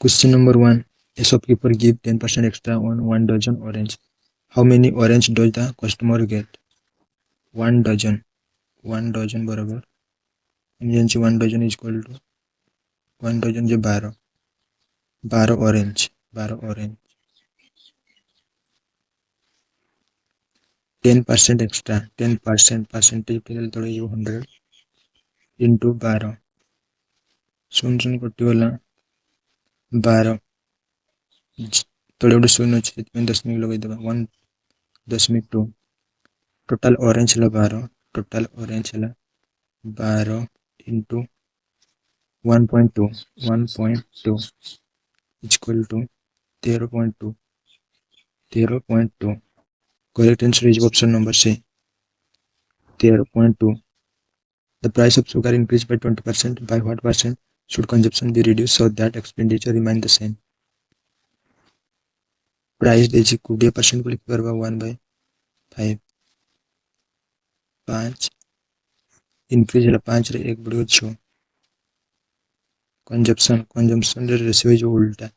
Question number 1. A shopkeeper give 10% extra on 1 dozen orange. How many orange does the customer get? 1 dozen. 1 dozen बराबर हम 1 dozen is equal to 1 dozen जो 12 orange 12 orange 10% extra 10% percentage थोड़े 100 into 12 शून्य कटिगला 12 थोड़े गोटे शून्य अच्छे दशमिक लगेदेवा 1 दशमिक 2 टोटाल ऑरेंज है 12 टोटाल ऑरेंज है 12 into 1.2 equal to 13.2 correct answer is option number C 13.2 The price of sugar increased by 20%. By what percent should consumption be reduced so that expenditure remain the same? Price देखिए 20% को लिख करवा 1/5 5 increase है 5 रे 1 बढ़ो 6 consumption ratio जो उल्टा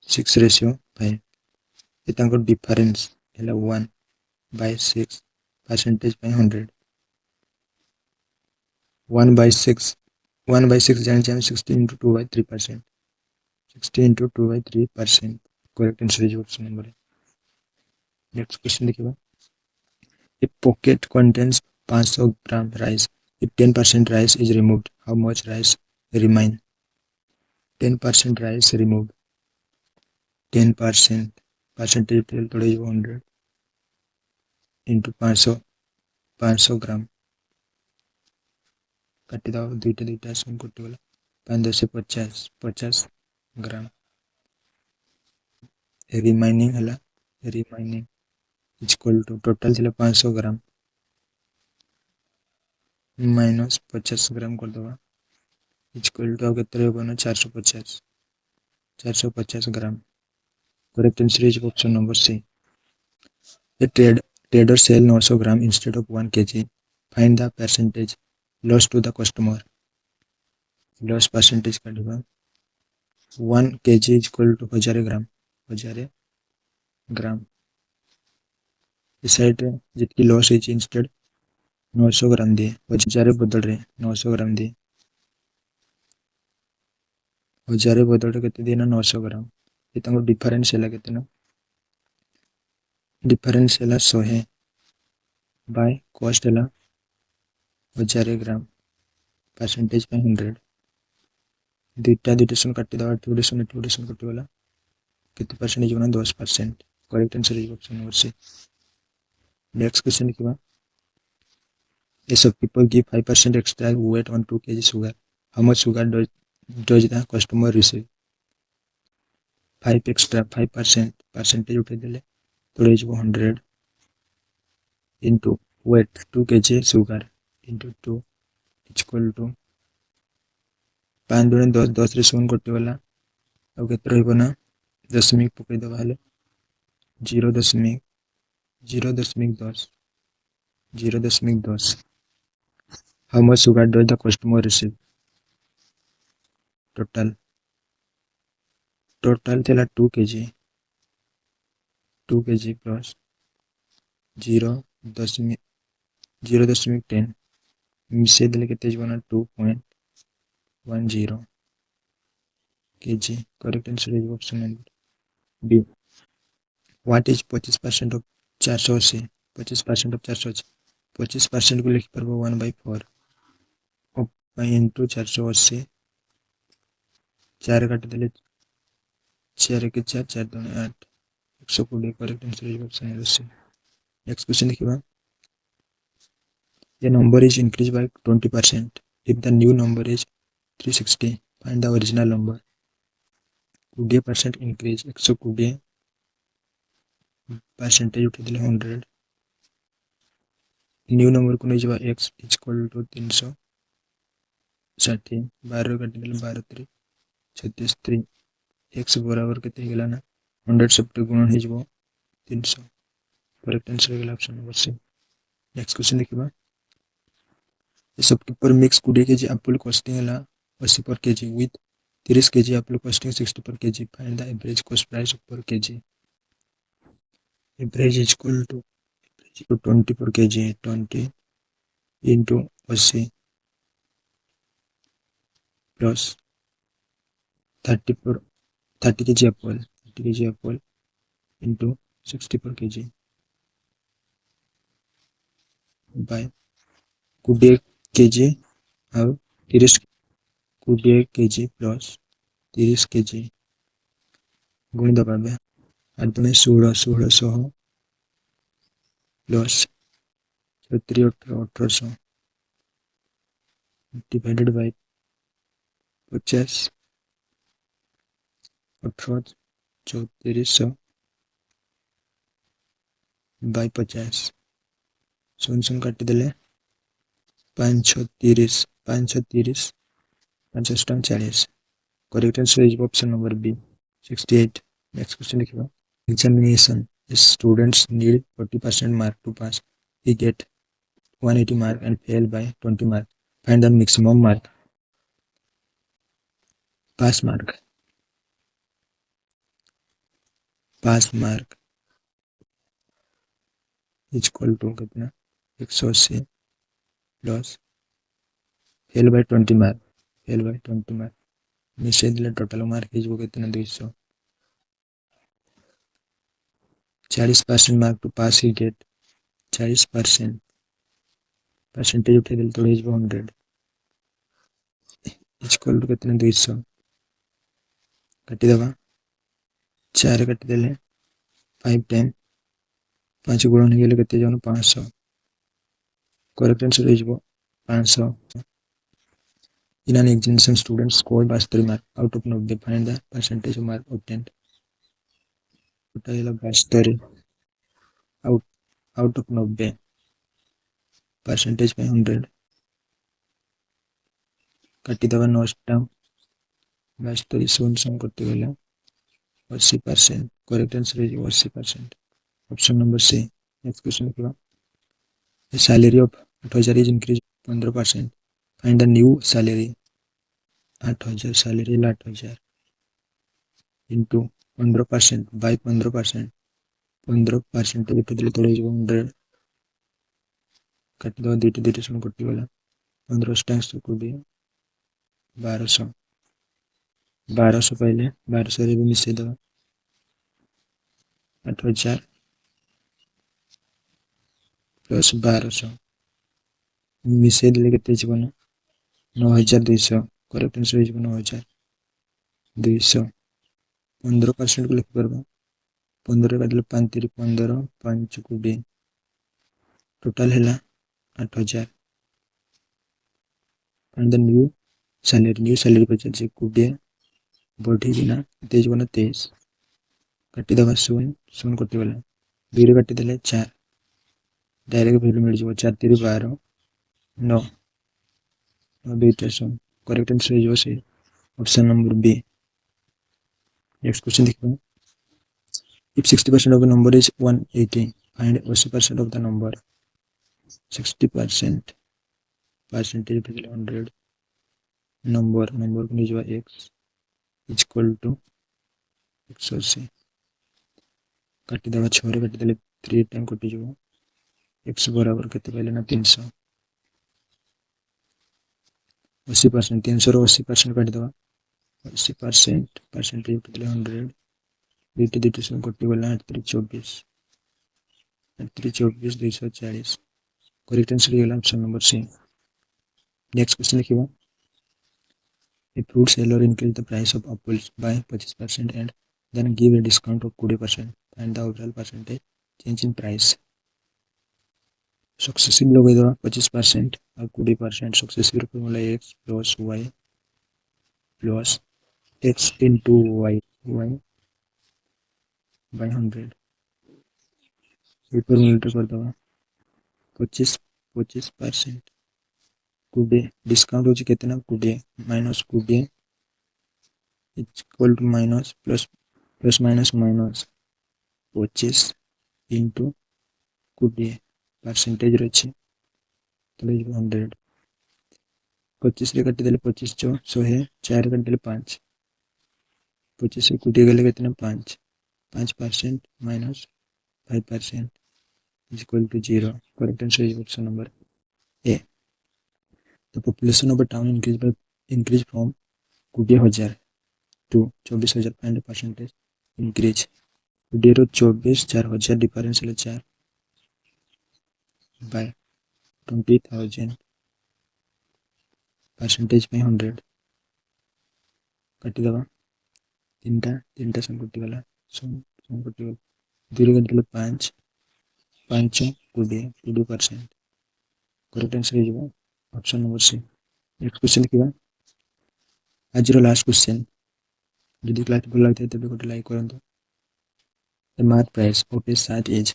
6:5 ये तांको डिफरेंस है 1/6 परसेंटेज पे 100 1/6 जान 60 into 2/3% 60 into 2/3% correct answer is option number A. Next question देखिए A pocket contains 500 gram rice. If 10% rice is removed, how much rice remain? 10% rice removed. 10% percentage थोड़े 100 into 500 ग्राम काटी दाओ दुईटा सुन कटिगला 5×10 = 50 ग्राम रिमाइनिंग इक्वल टू टोटल थी 500 ग्राम minus 50 ग्राम कर दवा equal to आगे 450 gram correct answer is option number C. A trader sell 900 gram instead of 1 kg. Find the percentage loss to the customer. Loss percentage का diva 1 kg is equal to 1000 ग्राम इस side जितकी loss है instead 900 ग्राम दिए 1000 बदल रहे 900 ग्राम दिए 1000 बदल रहे कितने दिए ना 900 ग्राम ये तंग डिफरेंस है कितना डिफरेंस है 100 बाय कॉस्ट है 1000 ग्राम परसेंटेज पे 100 दुईटा सुन काटी दवा टूडे सुन कटिगला कितने परसेंटेज बना 10%. Correct answer is option number C. Next question देखिए A shopkeeper give 5% extra weight on 2 kg sugar. How much sugar does the customer receive? 5 extra 5% percentage उठे दिले थोड़े 100 into weight 2 kg sugar into 2 equal to 5 दूनी 10 रे 0 कटिगला अब केते रहइबो ना दशमिक पकई दबा हेले 0.10 How much sugar does the customer receive? Total थेला 2 kg plus 0.10 मिसे देले केते बना 2.10 kg. Correct answer is option number B. What is 25% of 480? 25% of 480 25% को लिख पर 1/4 इंटू 480 4 काट देले 4 के 4 4 2 8 120 correct answer is option number C. Next question देखिए The number is increased by 20%. If the new number is 360, find the original number. 20% increase 120 percentage उठे दिले 100 new number को नहीं x इक्वल टू 360 12 काट दिले 12 3 36 3 x बराबर केते गेला ना 100 सब गुणन हे जबो 300 करेक्ट आंसर गेला option number C. Next question देखिबा shopkeeper mix 20 kg apple costing 80 per kg with 30 kg apple costing 60 per kg. Find the average cost price per kg. Average is equal to 20 per kg. 20 into 80 plus 30 per 30 kg apple. 30 kg apple into 60 per kg by 20 kg ଆଉ 30 20 kg plus 30 kg ଗୁଣିଦବା ଏବେ ଆଉ ତୁମେ 1600 plus 1800 divided by 50 18 3400 by 50 ଶୂନ କାଟିଦେଲେ 530 530 540 correct answer is option number B 68 next question लिखिबा examination students need 40% mark to pass he get 180 mark and fail by 20 mark find the maximum mark pass mark is equal to कितना 180 plus fail by 20 mark मिसे दिले total mark हिजबो कितना 200 40% mark to pass he get 40% percentage उठे दिले तो हिजबो 100 is equal to कितना 200 काटी दबा 4 काटी देले 5 टाइम 5 गुणन गेले केते जन 500 correct answer हिजबो 500 in an examination students scored 72 mark out of 90 find the percentage of mark obtained total है 72 out of 90 percentage by 100 काटी दबा 9 टाइम 72 शून्य करते गले 80% करेक्ट आंसर है 80% option number C next question लिखिबा the salary of 8000 is increased 15% find the new salary 8000 salary 8000 into 15% by 15% 15% के दिले तोड़े 100 काटी दो दुईटा शून्य कटी गला 15 टाइम्स को भी 1200 पहले 1200 रे भी मिसे दो 8000 प्लस 1200 मिसे दिले केते जीवन 9200 करेक्ट आंसर है 9200 15% को लिख करबा 15 का दिले 5 3 15 5 को भी टोटल हैला 8000 and the new salary पर चल को भी बढ़ी बिना तेज बना 23 काटी दबा शून्य कटी गला 2 रे काटी देले 4 डायरेक्ट वैल्यू मिल जिवो 4 3 12 9 2 शून्य करेक्ट आंसर है से option number B next question देखो if 60% of a number is 180 find 80% of the number 60% percentage पे 100 नंबर को निजवा x is equal to 180 काटी दबा 6 रे काटी देले 3 टाइम कटी जिवो x बराबर केते पहले ना 300 80% 300 रो 80% काटी दबा 80% परसेंटेज पे 100 2 शून्य कटी गला 24 240 करेक्ट आंसर है option number C next question लिखिबा a fruit seller increase the price of apples by 25% and then give a discount of 20% and the overall percentage change in price successive लोग इधर 25% और 20% successive formula x plus y plus x into y by 100 ऊपर मिलकर कर दवा 25% कुडे discount हो कितना कुडे माइनस कुडे equal to minus plus minus 25 into कुडे परसेंटेज रही तो 100 25 रे काटी देले 25 100 4 काटी देले 5 25 कोटी गले कितने 5% minus 5% is equal to 0. Correct answer is option number A. The population of a town increased from 20,000 to 24,000 percentage increase. 20 ରୁ 24 4,000 difference ହେଲେ 4 by 20,000 percentage ପାଇଁ 100 କାଟିଦେବା ତିନିଟା ସମ କଟିଗଲା ସମ କଟିଗଲା 2 କାଟିଦେଲେ 5 5 20% କରେକ୍ଟ ଆନ୍ସର ହେଇଯିବ option number C. Next question ଦେଖିବା ଆଜିର ଲାଷ୍ଟ କ୍ୱେଶ୍ଚନ୍। ଯଦି କ୍ଲାସ୍ ଭଲ ଲାଗିଥାଏ ତେବେ ଗୋଟେ ଲାଇକ୍ କରନ୍ତୁ। The mark price of a shirt is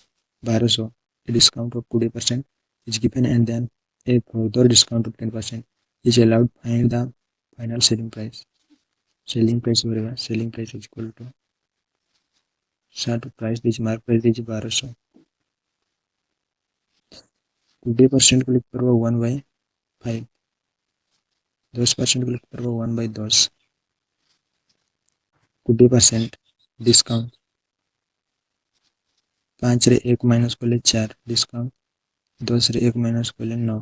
1200. A discount of 20% is given and then a further discount of 10% is allowed. Find the final selling price. Selling price whatever. Selling price is equal to shirt price is mark price is 1200. 20% को लिख कर 1/5. 10% को लिख कर 1/10. 20% discount 5 रे 1 minus कले 4 discount 10 रे 1 minus कले 9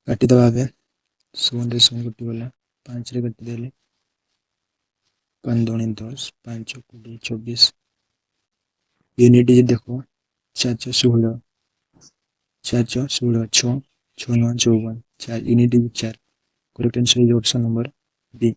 काटी दबा बे 0 रे 0 कटी गला 5 रे कटी देले 5 दूनी 10 5 20 24 यूनिट जे देखो 4 16 4 16 6 6 9 54 4 unit 4 correct answer is option number B.